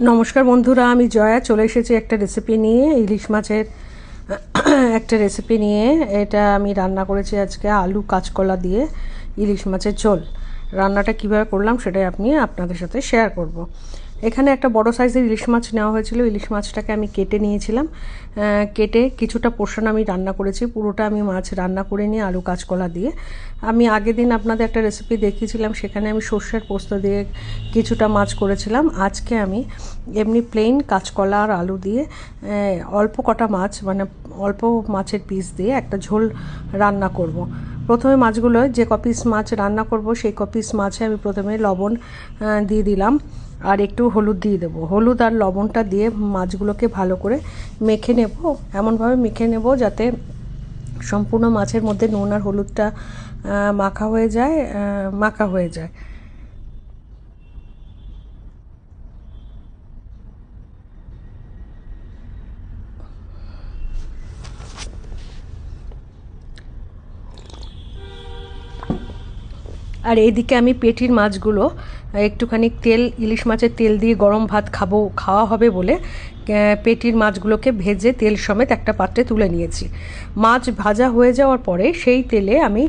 নমস্কার বন্ধুরা, আমি জয়া চলে এসেছি একটা রেসিপি নিয়ে, ইলিশ মাছের একটা রেসিপি নিয়ে। এটা আমি রান্না করেছি আজকে আলু কাঁচকলা দিয়ে ইলিশ মাছের ঝোল। রান্নাটা কিভাবে করলাম সেটাই আপনাদের সাথে শেয়ার করব। এখানে একটা বড় সাইজের ইলিশ মাছ নেওয়া হয়েছিল। ইলিশ মাছটাকে আমি কেটে নিয়েছিলাম। কেটে কিছুটা পোর্শন আমি রান্না করেছি, পুরোটা আমি মাছ রান্না করে নিয়ে আলু কাঁচকলা দিয়ে। আমি আগের দিন আপনাদের একটা রেসিপি দেখিয়েছিলাম, সেখানে আমি সর্ষের পোস্ত দিয়ে কিছুটা মাছ করেছিলাম। আজকে আমি এমনি প্লেন কাঁচকলা আর আলু দিয়ে অল্প কটা মাছ, মানে অল্প মাছের পিস দিয়ে একটা ঝোল রান্না করব। প্রথমে মাছগুলো, যে কপিস মাছ রান্না করব সেই কপিস মাছে আমি প্রথমে লবণ দিয়ে দিলাম আর একটু হলুদ দিয়ে দেবো। হলুদ আর লবণটা দিয়ে মাছগুলোকে ভালো করে মেখে নেব। এমনভাবে মেখে নেব যাতে সম্পূর্ণ মাছের মধ্যে নুন আর হলুদটা মাখা হয়ে যায়। আর এইদিকে আমি পেটির মাছগুলো একটুখানি তেল, ইলিশ মাছের তেল দিয়ে গরম ভাত খাওয়া হবে বলে পেটির মাছগুলোকে ভেজে তেল সমেত একটা পাত্রে তুলে নিয়েছি। মাছ ভাজা হয়ে যাওয়ার পরে সেই তেলে আমি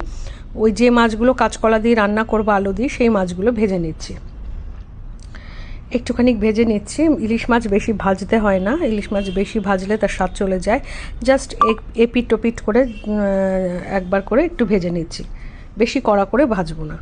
ওই যে মাছগুলো কাঁচকলা দিয়ে রান্না করবো আলু দিয়ে, সেই মাছগুলো ভেজে নিচ্ছি। একটুখানি ভেজে নিচ্ছি। ইলিশ মাছ বেশি ভাজতে হয় না, ইলিশ মাছ বেশি ভাজলে তার স্বাদ চলে যায়। জাস্ট এপিট ওপিট করে একবার করে একটু ভেজে নিচ্ছি, বেশি কড়া করে ভাজবো না।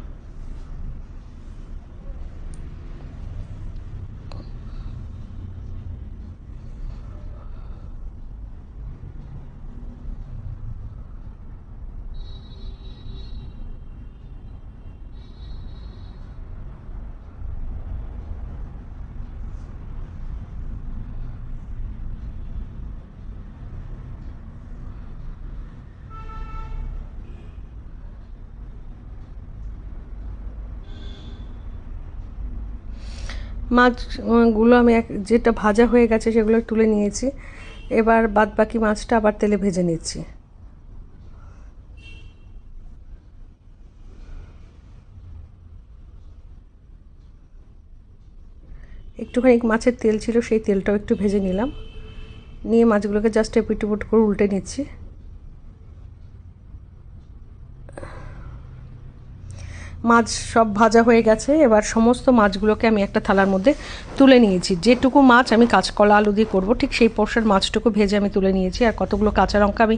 মাছগুলো আমি যেটা ভাজা হয়ে গেছে সেগুলো তুলে নিয়েছি। এবার বাদ বাকি মাছটা আবার তেলে ভেজে নিচ্ছি। একটুখানি মাছের তেল ছিল, সেই তেলটাও একটু ভেজে নিলাম। নিয়ে মাছগুলোকে জাস্ট এপিট ওপিট করে উল্টে নিচ্ছি। মাছ সব ভাজা হয়ে গেছে। এবার সমস্ত মাছগুলোকে আমি একটা থালার মধ্যে তুলে নিয়েছি। যেটুকু মাছ আমি কাঁচকলা আলু দিয়ে করবো ঠিক সেই পোর্শন মাছটুকু ভেজে আমি তুলে নিয়েছি। আর কতগুলো কাঁচা লঙ্কা আমি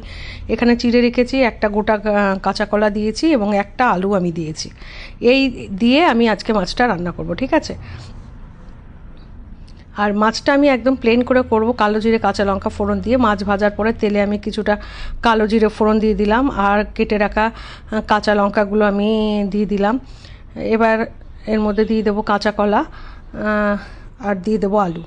এখানে চিড়ে রেখেছি, একটা গোটা কাঁচা কলা দিয়েছি এবং একটা আলু আমি দিয়েছি। এই দিয়ে আমি আজকে মাছটা রান্না করব, ঠিক আছে। আর মাছটা আমি একদম প্লেন করে করব, কালো জিরে কাঁচা লঙ্কা ফোড়ন দিয়ে। মাছ ভাজার পরে তেলে আমি কিছুটা কালো জিরে ফোড়ন দিয়ে দিলাম আর কেটে রাখা কাঁচা লঙ্কাগুলো আমি দিয়ে দিলাম। এবার এর মধ্যে দিয়ে দেবো কাঁচা কলা আর দিয়ে দেবো আলু।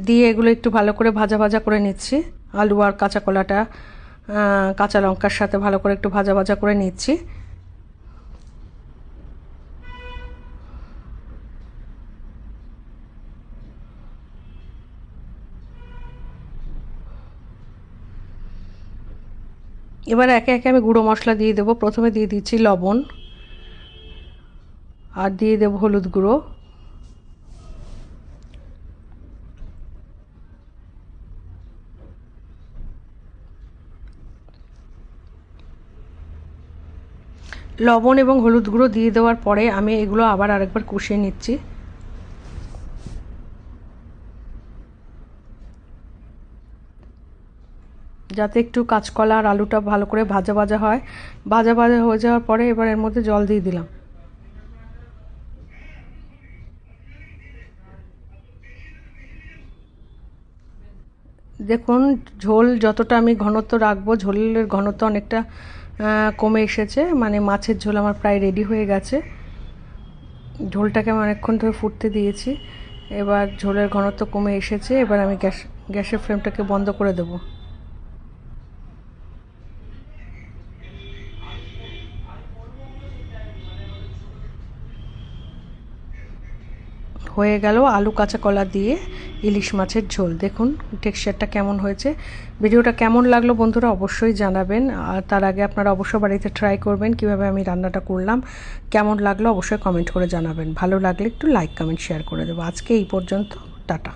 দিয়ে এগুলো একটু ভালো করে ভাজা ভাজা করে নিচ্ছি। আলু আর কাঁচা কলাটা কাঁচা লঙ্কার সাথে ভালো করে একটু ভাজা ভাজা করে নিচ্ছি। এবার একে একে আমি গুঁড়ো মশলা দিয়ে দেবো। প্রথমে দিয়ে দিচ্ছি লবণ আর দিয়ে দেবো হলুদ গুঁড়ো, লবণ এবং হলুদ গুঁড়ো দিয়ে দেওয়ার পরে আমি এগুলো আবার আরেকবার কষিয়ে নিচ্ছি। যাতে একটু কাঁচকলা আর আলুটা ভালো করে ভাজা ভাজা হয়। ভাজা ভাজা হয়ে যাওয়ার পরে এবার এর মধ্যে জল দিয়ে দিলাম। দেখুন, ঝোল যতটা আমি ঘনত্ব রাখবো, ঝোলের ঘনত্ব অনেকটা কমে এসেছে। মানে মাছের ঝোল আমার প্রায় রেডি হয়ে গেছে। ঝোলটাকে আমি অনেকক্ষণ ধরে ফুটতে দিয়েছি। এবার ঝোলের ঘনত্ব কমে এসেছে। এবার আমি গ্যাসের ফ্লেমটাকে বন্ধ করে দেবো। হয়ে গেল আলু কাঁচা কলা দিয়ে ইলিশ মাছের ঝোল। দেখুন টেক্সচারটা কেমন হয়েছে। ভিডিওটা কেমন লাগলো বন্ধুরা অবশ্যই জানাবেন। আর তার আগে আপনারা অবশ্যই বাড়িতে ট্রাই করবেন কিভাবে আমি রান্নাটা করলাম। কেমন লাগলো অবশ্যই কমেন্ট করে জানাবেন। ভালো লাগলে একটু লাইক কমেন্ট শেয়ার করে দেবো। আজকে এই পর্যন্ত, টাটা।